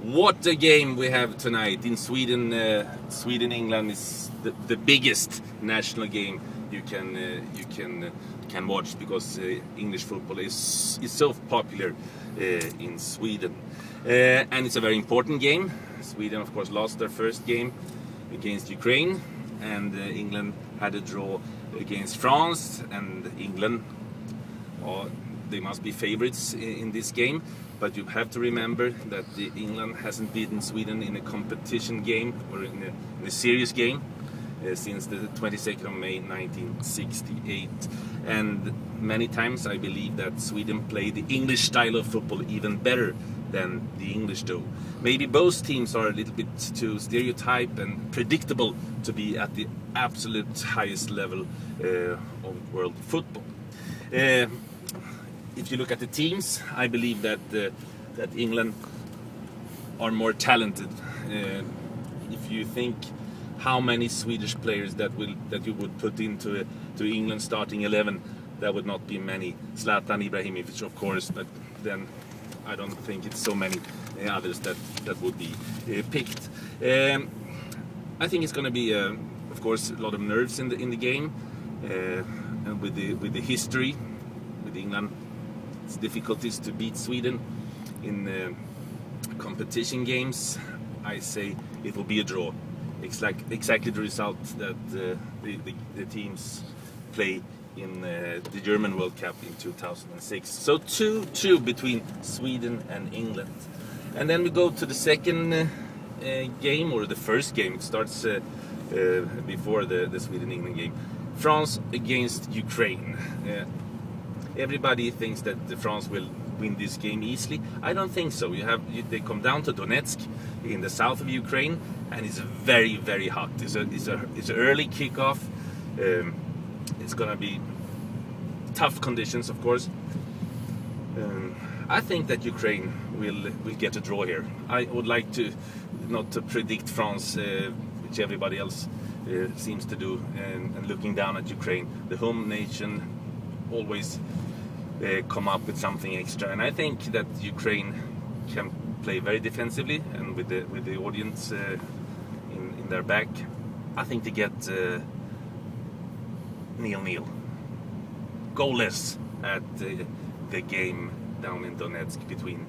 What a game we have tonight in Sweden. Sweden-England is the biggest national game you can watch, because English football is so popular in Sweden, and it's a very important game. Sweden, of course, lost their first game against Ukraine, and England had a draw against France, and England, they must be favorites in this game. But you have to remember that England hasn't beaten Sweden in a competition game or in a serious game since the 22nd of May 1968. And many times I believe that Sweden play the English style of football even better than the English do. Maybe both teams are a little bit too stereotyped and predictable to be at the absolute highest level of world football. If you look at the teams, I believe that England are more talented. If you think how many Swedish players that you would put into England starting 11, that would not be many. Zlatan Ibrahimovic, of course, but then I don't think it's so many others that would be picked. I think it's going to be, of course, a lot of nerves in the game, and with the history with England. It's difficulties to beat Sweden in competition games. I say it will be a draw. It's like exactly the result that the teams play in the German World Cup in 2006. So 2-2 between Sweden and England. And then we go to the second game, or the first game. It starts before the Sweden-England game. France against Ukraine. Everybody thinks that France will win this game easily. I don't think so. They come down to Donetsk in the south of Ukraine, and it's very, very hot. It's an early kickoff. It's gonna be tough conditions, of course. I think that Ukraine will get a draw here. I would like to not to predict France, which everybody else seems to do, and looking down at Ukraine, the home nation, always come up with something extra, and I think that Ukraine can play very defensively, and with the audience in their back, I think they get 0-0, goalless at the game down in Donetsk between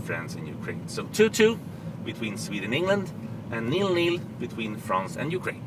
France and Ukraine. So 2-2 between Sweden and England, and 0-0 between France and Ukraine.